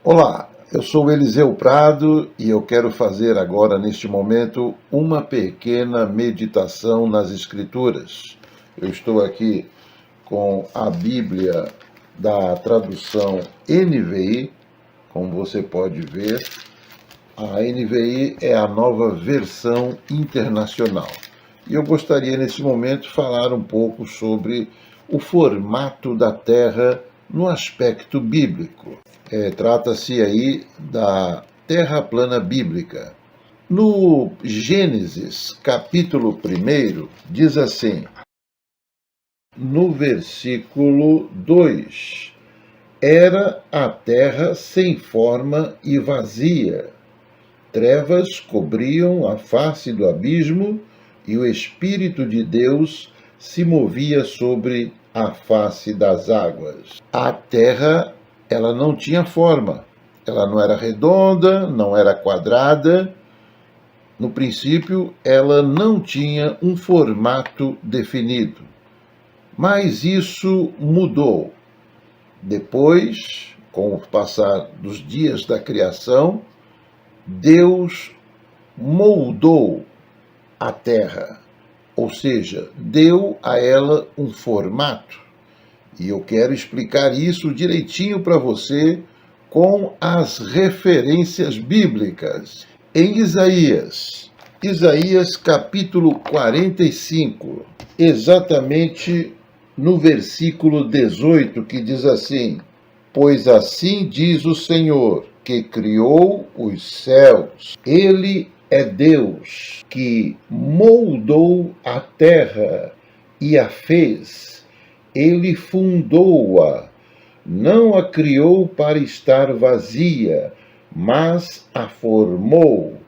Olá, eu sou Eliseu Prado e eu quero fazer agora, neste momento, uma pequena meditação nas Escrituras. Eu estou aqui com a Bíblia da tradução NVI, como você pode ver. A NVI é a nova versão internacional. E eu gostaria, nesse momento, falar um pouco sobre o formato da Terra no aspecto bíblico. Trata-se aí da Terra plana bíblica. No Gênesis, capítulo 1, diz assim, no versículo 2: Era a terra sem forma e vazia. Trevas cobriam a face do abismo e o Espírito de Deus se movia sobre a face das águas. A terra, ela não tinha forma. Ela não era redonda, não era quadrada. No princípio, ela não tinha um formato definido. Mas isso mudou. Depois, com o passar dos dias da criação, Deus moldou a terra, ou seja, deu a ela um formato. E eu quero explicar isso direitinho para você com as referências bíblicas. Em Isaías capítulo 45, exatamente no versículo 18, que diz assim: Pois assim diz o Senhor, que criou os céus. Ele é Deus que moldou a terra e a fez. Ele fundou-a, não a criou para estar vazia, mas a formou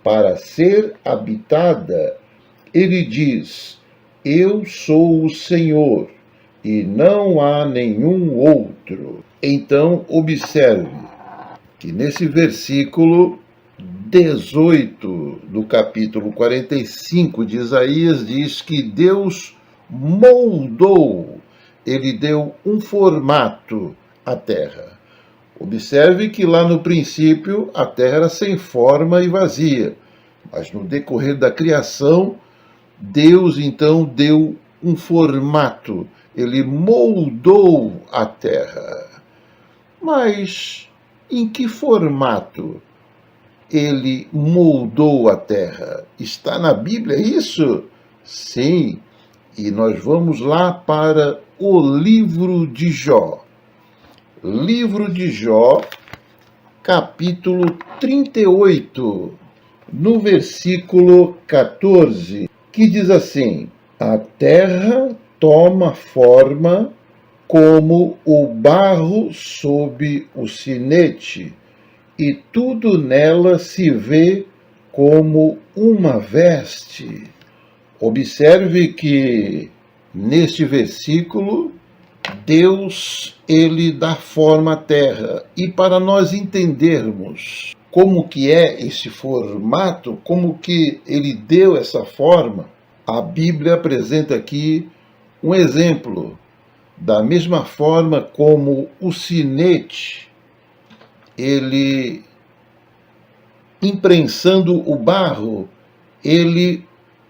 para ser habitada. Ele diz: Eu sou o Senhor, e não há nenhum outro. Então, observe que nesse versículo 18 do capítulo 45 de Isaías diz que Deus moldou, ele deu um formato à terra. Observe que lá no princípio a terra era sem forma e vazia, mas no decorrer da criação, Deus então deu um formato, ele moldou a terra. Mas em que formato ele moldou a terra? Está na Bíblia isso? Sim. E nós vamos lá para o livro de Jó. Livro de Jó, capítulo 38, no versículo 14, que diz assim: A terra toma forma como o barro sob o sinete, e tudo nela se vê como uma veste. Observe que neste versículo Deus, ele dá forma à terra, e para nós entendermos como que é esse formato, como que ele deu essa forma, a Bíblia apresenta aqui um exemplo. Da mesma forma como o sinete, ele, imprensando o barro, ele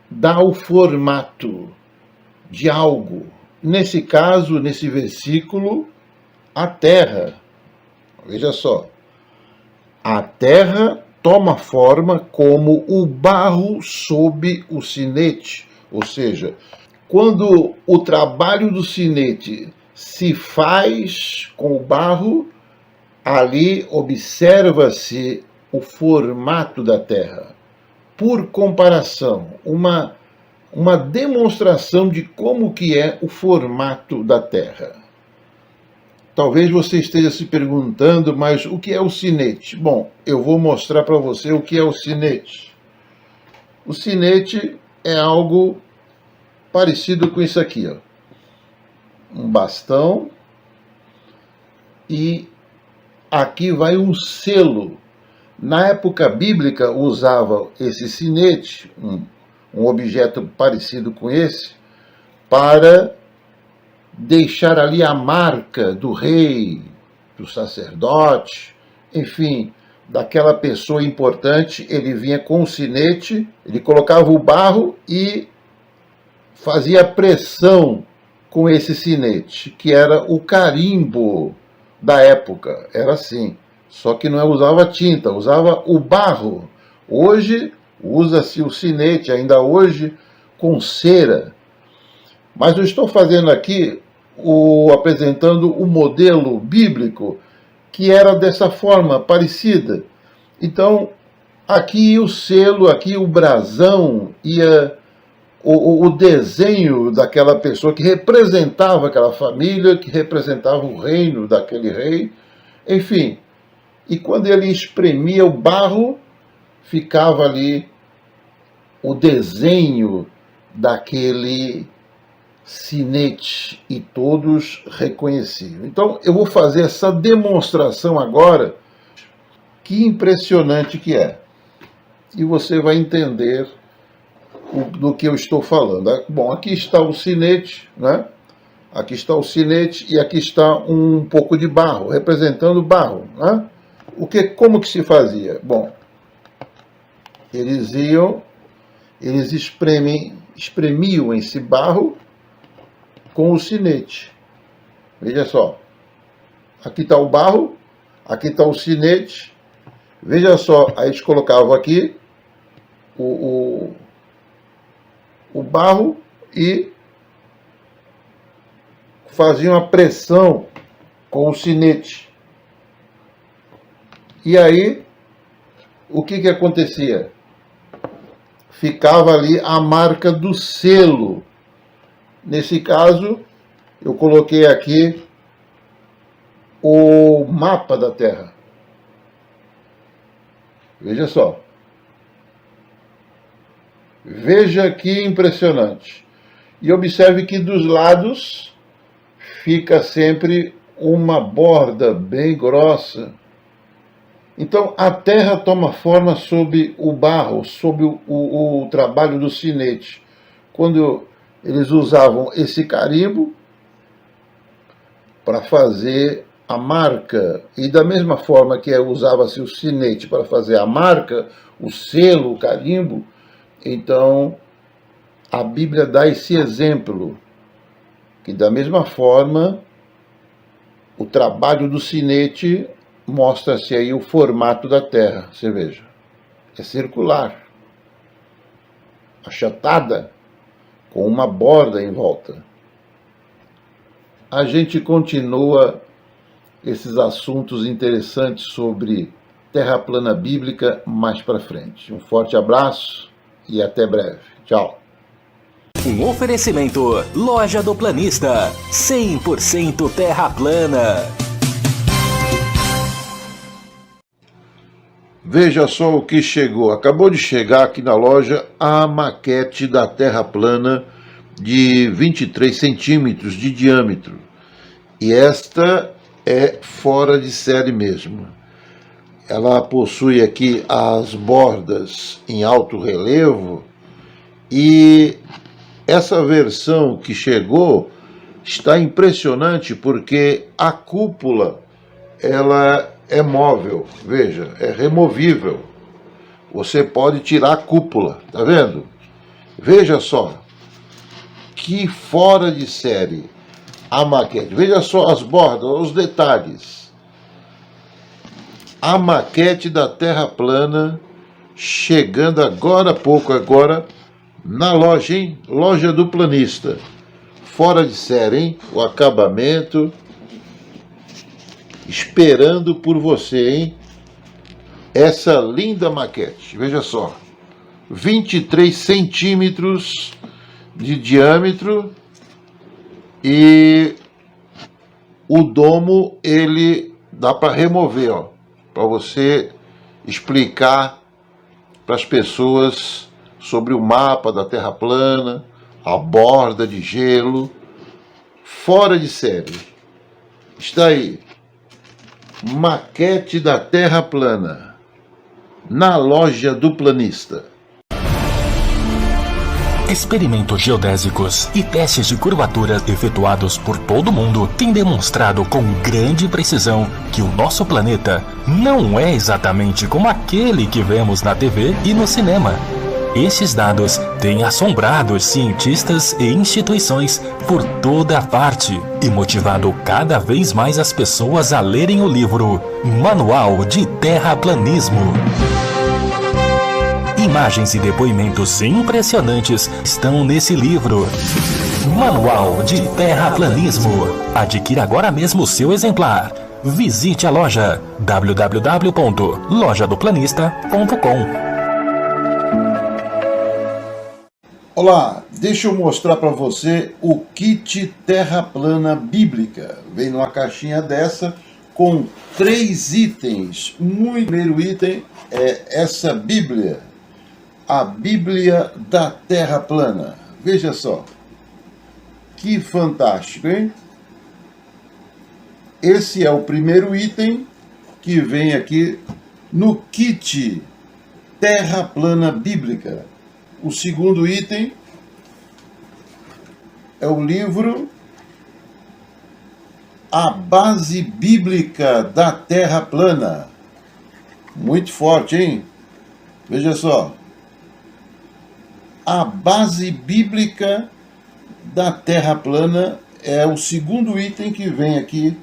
dá o formato de algo. Nesse caso, nesse versículo, a terra. Veja só. A terra toma forma como o barro sob o sinete. Ou seja, quando o trabalho do sinete se faz com o barro, ali observa-se o formato da terra. Por comparação, uma demonstração de como que é o formato da terra. Talvez você esteja se perguntando, mas o que é o sinete? Bom, eu vou mostrar para você o que é o sinete. O sinete é algo parecido com isso aqui, ó. Um bastão e aqui vai um selo. Na época bíblica usava esse sinete, um objeto parecido com esse, para deixar ali a marca do rei, do sacerdote, enfim, daquela pessoa importante, ele vinha com o sinete, ele colocava o barro e fazia pressão com esse sinete, que era o carimbo da época, era assim. Só que não usava tinta, usava o barro. Hoje usa-se o sinete, ainda hoje, com cera. Mas eu estou fazendo aqui, apresentando o modelo bíblico, que era dessa forma, parecida. Então, aqui o selo, aqui o brasão, o desenho daquela pessoa que representava aquela família, que representava o reino daquele rei, enfim. E quando ele espremia o barro, ficava ali o desenho daquele sinete e todos reconheciam. Então eu vou fazer essa demonstração agora. Que impressionante que é. E você vai entender do que eu estou falando. Bom, aqui está o sinete, né? Aqui está o sinete e aqui está um pouco de barro, representando barro, né? Como que se fazia? Bom, eles espremiam esse barro com o sinete. Veja só. Aqui está o barro, aqui está o sinete. Veja só, aí eles colocavam aqui o barro e faziam a pressão com o sinete. E aí, o que acontecia? Ficava ali a marca do selo. Nesse caso, eu coloquei aqui o mapa da Terra. Veja só. Veja que impressionante. E observe que dos lados fica sempre uma borda bem grossa. Então a terra toma forma sob o barro, sob o trabalho do sinete. Quando eles usavam esse carimbo para fazer a marca, e da mesma forma que usava-se o sinete para fazer a marca, o selo, o carimbo, então a Bíblia dá esse exemplo, que da mesma forma o trabalho do sinete mostra-se aí o formato da terra, você veja, é circular, achatada, com uma borda em volta. A gente continua esses assuntos interessantes sobre terra plana bíblica mais para frente. Um forte abraço e até breve. Tchau. Um oferecimento Loja do Planista, 100% terra plana. Veja só o que chegou. Acabou de chegar aqui na loja a maquete da terra plana de 23 centímetros de diâmetro. E esta é fora de série mesmo. Ela possui aqui as bordas em alto relevo e essa versão que chegou está impressionante porque a cúpula ela é móvel, veja, é removível. Você pode tirar a cúpula, tá vendo? Veja só, que fora de série a maquete. Veja só as bordas, os detalhes. A maquete da terra plana chegando agora há pouco, na loja, hein? Loja do Planista. Fora de série, hein? O acabamento. Esperando por você, hein? Essa linda maquete. Veja só. 23 centímetros de diâmetro. E o domo, ele dá para remover, ó. Para você explicar para as pessoas sobre o mapa da Terra plana, a borda de gelo, fora de série. Está aí, maquete da Terra plana, na Loja do Planista. Experimentos geodésicos e testes de curvatura efetuados por todo o mundo têm demonstrado com grande precisão que o nosso planeta não é exatamente como aquele que vemos na TV e no cinema. Estes dados têm assombrado os cientistas e instituições por toda a parte e motivado cada vez mais as pessoas a lerem o livro Manual de Terraplanismo. Imagens e depoimentos impressionantes estão nesse livro. Manual de Terraplanismo. Adquira agora mesmo o seu exemplar. Visite a loja www.lojadoplanista.com. Olá, deixa eu mostrar para você o kit Terra Plana Bíblica. Vem numa caixinha dessa com 3 itens. O primeiro item é essa Bíblia. A Bíblia da Terra Plana. Veja só. Que fantástico, hein? Esse é o primeiro item que vem aqui no kit Terra Plana Bíblica. O segundo item é o livro A Base Bíblica da Terra Plana. Muito forte, hein? Veja só. A Base Bíblica da Terra Plana é o segundo item que vem aqui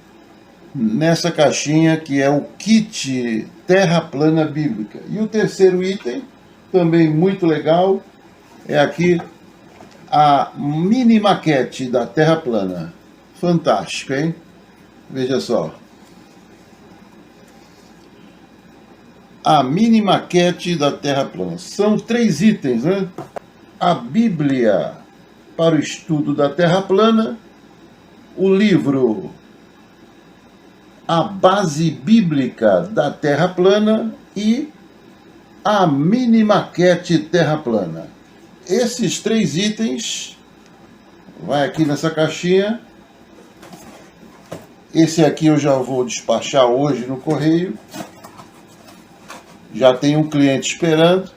nessa caixinha, que é o kit Terra Plana Bíblica. E o terceiro item, também muito legal, é aqui a mini maquete da Terra Plana. Fantástico, hein? Veja só. A mini maquete da Terra Plana. São 3 itens, né? A Bíblia para o estudo da Terra Plana, o livro A Base Bíblica da Terra Plana e a mini maquete Terra Plana. Esses 3 itens vai aqui nessa caixinha. Esse aqui eu já vou despachar hoje no correio. Já tem um cliente esperando.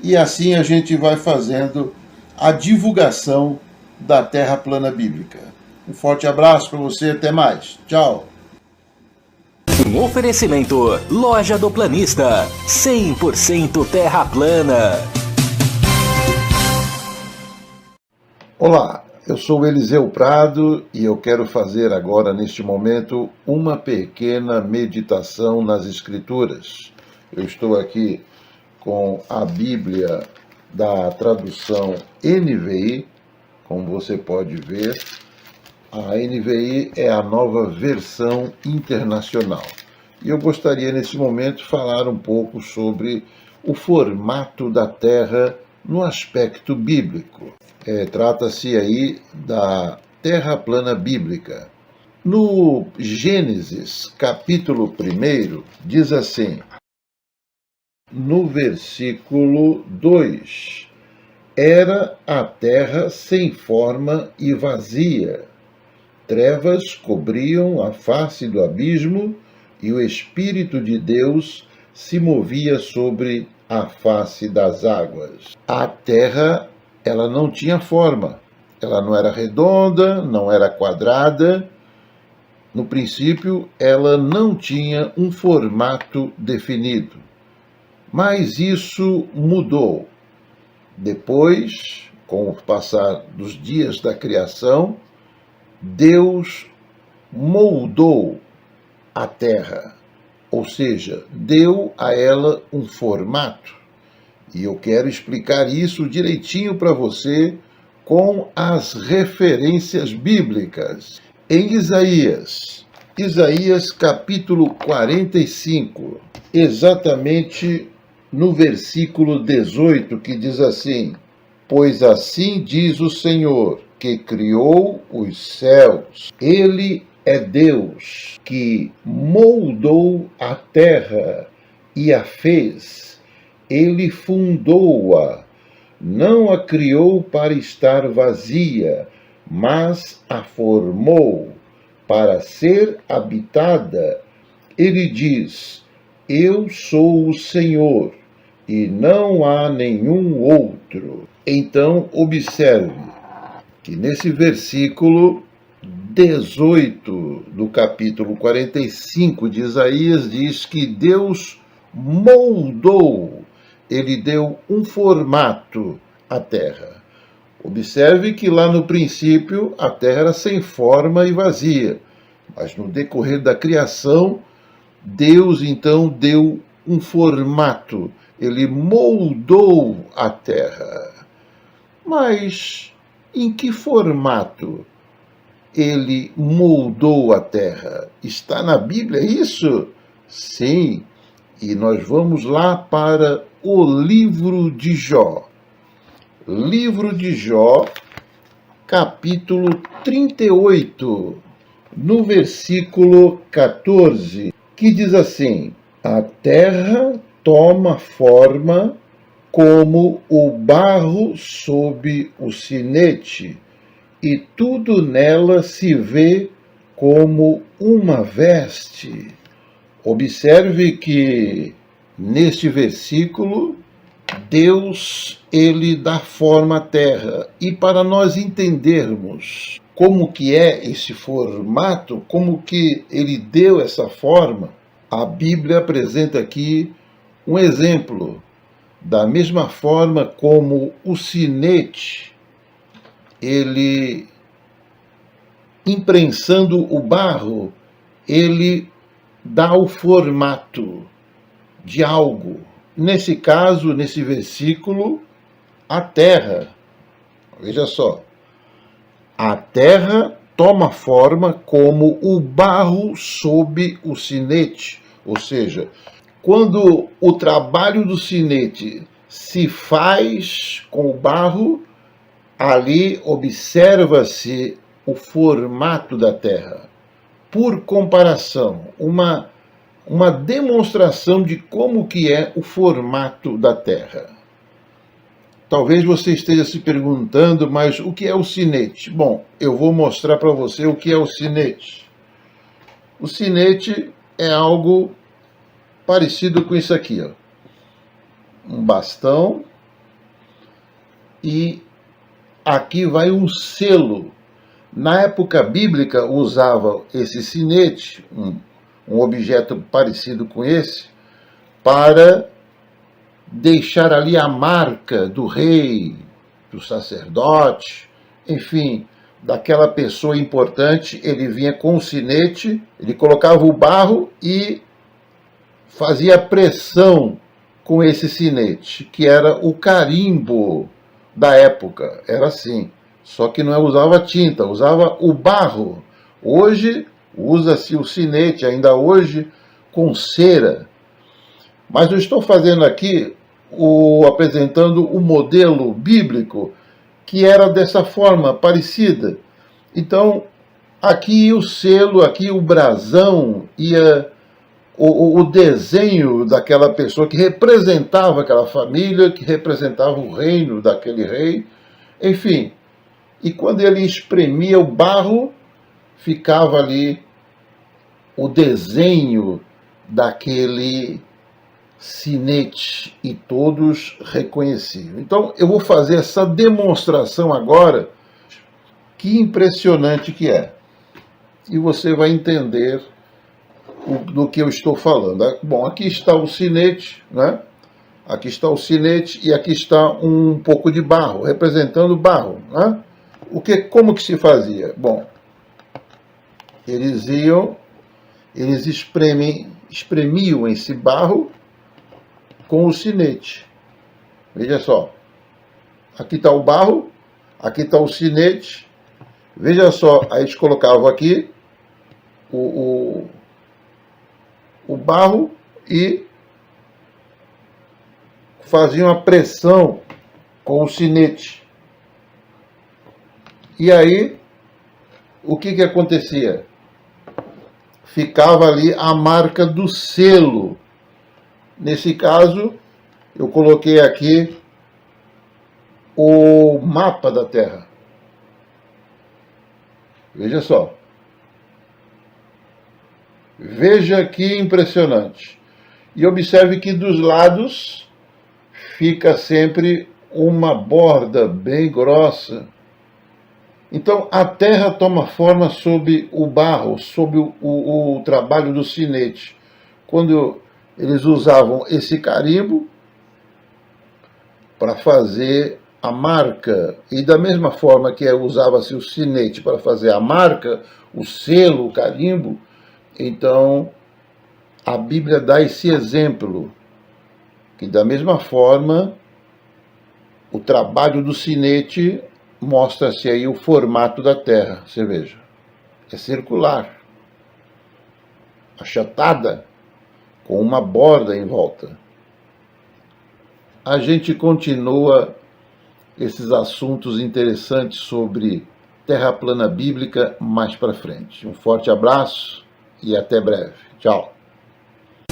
E assim a gente vai fazendo a divulgação da Terra Plana Bíblica. Um forte abraço para você, até mais. Tchau. Um oferecimento Loja do Planista, 100% terra plana. Olá, eu sou Eliseu Prado e eu quero fazer agora, neste momento, uma pequena meditação nas Escrituras. Eu estou aqui com a Bíblia da tradução NVI, como você pode ver. A NVI é a nova versão internacional. E eu gostaria, nesse momento, falar um pouco sobre o formato da Terra no aspecto bíblico. Trata-se aí da Terra Plana Bíblica. No Gênesis, capítulo 1, diz assim, no versículo 2, era a terra sem forma e vazia. Trevas cobriam a face do abismo e o Espírito de Deus se movia sobre a face das águas. A terra, ela não tinha forma. Ela não era redonda, não era quadrada. No princípio, ela não tinha um formato definido. Mas isso mudou. Depois, com o passar dos dias da criação, Deus moldou a terra, ou seja, deu a ela um formato. E eu quero explicar isso direitinho para você com as referências bíblicas. Em Isaías capítulo 45, exatamente no versículo 18, que diz assim, pois assim diz o Senhor, que criou os céus. Ele é Deus que moldou a terra e a fez. Ele fundou-a, não a criou para estar vazia, mas a formou para ser habitada. Ele diz, eu sou o Senhor, e não há nenhum outro. Então, observe que nesse versículo 18 do capítulo 45 de Isaías diz que Deus moldou, ele deu um formato à terra. Observe que lá no princípio a terra era sem forma e vazia, mas no decorrer da criação, Deus então deu um formato, ele moldou a terra. Mas em que formato ele moldou a terra? Está na Bíblia isso? Sim, e nós vamos lá para o livro de Jó. Livro de Jó, capítulo 38, no versículo 14, que diz assim: a terra toma forma como o barro sob o sinete, e tudo nela se vê como uma veste. Observe que neste versículo Deus, ele dá forma à terra. E para nós entendermos como que é esse formato, como que ele deu essa forma, a Bíblia apresenta aqui um exemplo. Da mesma forma como o sinete, ele, imprensando o barro, ele dá o formato de algo. Nesse caso, nesse versículo, a terra. Veja só. A terra toma forma como o barro sob o sinete. Ou seja, quando o trabalho do sinete se faz com o barro, ali observa-se o formato da terra. Por comparação, uma demonstração de como que é o formato da terra. Talvez você esteja se perguntando, mas o que é o sinete? Bom, eu vou mostrar para você o que é o sinete. O sinete é algo parecido com isso aqui, ó. Um bastão e aqui vai um selo. Na época bíblica usava esse sinete, um objeto parecido com esse, para deixar ali a marca do rei, do sacerdote, enfim, daquela pessoa importante. Ele vinha com o sinete, ele colocava o barro e fazia pressão com esse sinete, que era o carimbo da época, era assim. Só que não usava tinta, usava o barro. Hoje usa-se o sinete, ainda hoje, com cera. Mas eu estou fazendo aqui, apresentando o modelo bíblico, que era dessa forma, parecida. Então, aqui o selo, aqui o brasão, o desenho daquela pessoa que representava aquela família, que representava o reino daquele rei, enfim. E quando ele espremia o barro, ficava ali o desenho daquele sinete e todos reconheciam. Então eu vou fazer essa demonstração agora. Que impressionante que é. E você vai entender do que eu estou falando. Bom, aqui está o sinete, né? Aqui está o sinete e aqui está um pouco de barro, representando barro, né? Como que se fazia? Bom, eles espremiam esse barro com o sinete. Veja só. Aqui está o barro, aqui está o sinete. Veja só, aí eles colocavam aqui o barro e faziam a pressão com o sinete. E aí, o que acontecia? Ficava ali a marca do selo. Nesse caso, eu coloquei aqui o mapa da Terra. Veja só. Veja que impressionante. E observe que dos lados fica sempre uma borda bem grossa. Então a terra toma forma sob o barro, sob o trabalho do sinete. Quando eles usavam esse carimbo para fazer a marca, e da mesma forma que usava-se o sinete para fazer a marca, o selo, o carimbo, então a Bíblia dá esse exemplo, que da mesma forma o trabalho do sinete mostra-se aí o formato da terra, você veja, é circular, achatada, com uma borda em volta. A gente continua esses assuntos interessantes sobre terra plana bíblica mais para frente. Um forte abraço e até breve. Tchau.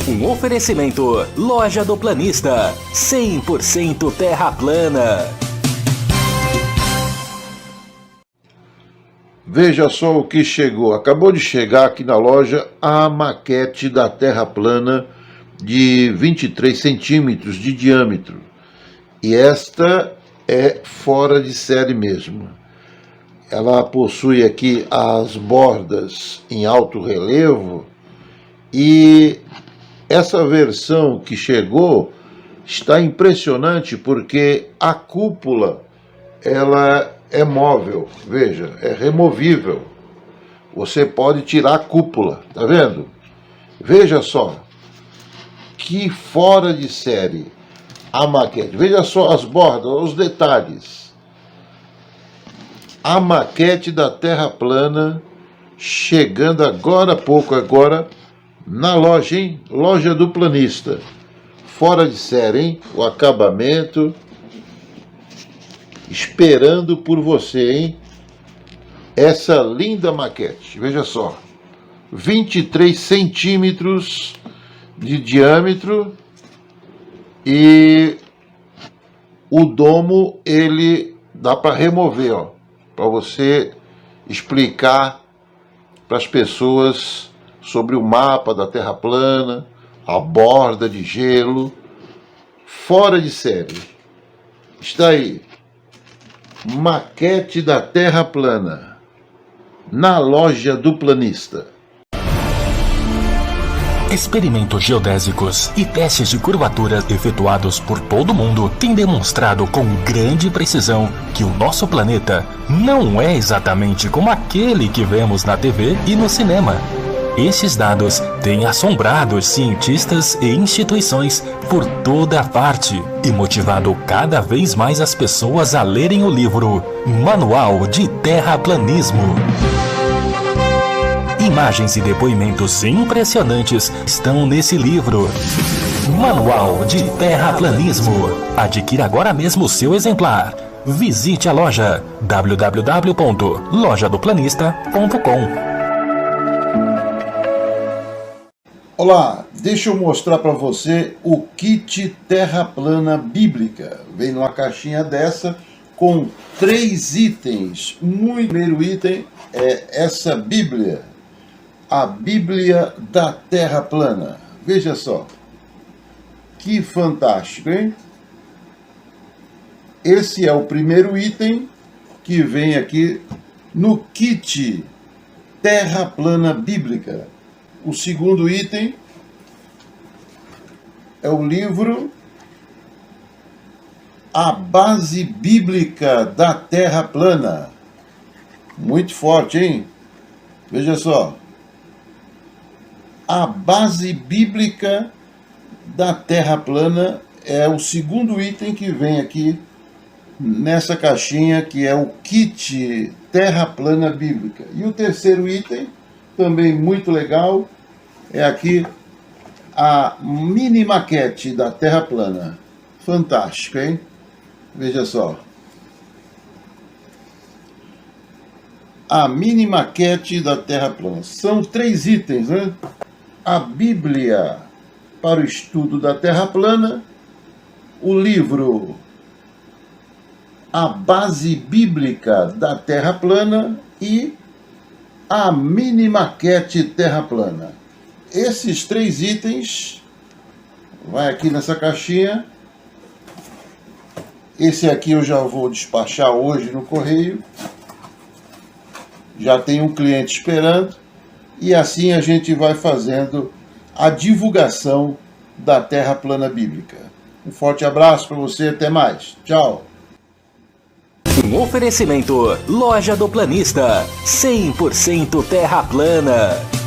Um oferecimento Loja do Planista, 100% terra plana. Veja só o que chegou. Acabou de chegar aqui na loja a maquete da terra plana de 23 centímetros de diâmetro. E esta é fora de série mesmo. Ela possui aqui as bordas em alto relevo e essa versão que chegou está impressionante porque a cúpula ela é móvel, veja, é removível. Você pode tirar a cúpula, tá vendo? Veja só, que fora de série a maquete. Veja só as bordas, os detalhes. A maquete da terra plana chegando agora há pouco, agora na loja, hein? Loja do Planista. Fora de série, hein? O acabamento. Esperando por você, hein? Essa linda maquete. Veja só. 23 centímetros de diâmetro. E o domo, ele dá para remover, ó. Para você explicar para as pessoas sobre o mapa da Terra plana, a borda de gelo, fora de série. Está aí, maquete da Terra plana, na Loja do Planista. Experimentos geodésicos e testes de curvatura efetuados por todo mundo têm demonstrado com grande precisão que o nosso planeta não é exatamente como aquele que vemos na TV e no cinema. Esses dados têm assombrado os cientistas e instituições por toda a parte e motivado cada vez mais as pessoas a lerem o livro Manual de Terraplanismo. Imagens e depoimentos impressionantes estão nesse livro. Manual de Terraplanismo. Adquira agora mesmo o seu exemplar. Visite a loja www.lojadoplanista.com. Olá, deixa eu mostrar para você o kit Terra Plana Bíblica. Vem numa caixinha dessa com 3 itens. O primeiro item é essa Bíblia. A Bíblia da Terra Plana. Veja só. Que fantástico, hein? Esse é o primeiro item que vem aqui no kit Terra Plana Bíblica. O segundo item é o livro A Base Bíblica da Terra Plana. Muito forte, hein? Veja só. A Base Bíblica da Terra Plana é o segundo item que vem aqui nessa caixinha, que é o kit Terra Plana Bíblica. E o terceiro item, também muito legal, é aqui a mini maquete da Terra plana. Fantástico, hein? Veja só. A mini maquete da Terra plana. São 3 itens, né? A Bíblia para o estudo da Terra plana, o livro A Base Bíblica da Terra plana e a mini maquete Terra plana. Esses 3 itens vai aqui nessa caixinha Esse aqui eu já vou despachar hoje no correio. Já tem um cliente esperando. E assim a gente vai fazendo a divulgação da Terra Plana Bíblica. Um forte abraço para você, até mais. Tchau. Um oferecimento: Loja do Planista, 100% terra plana.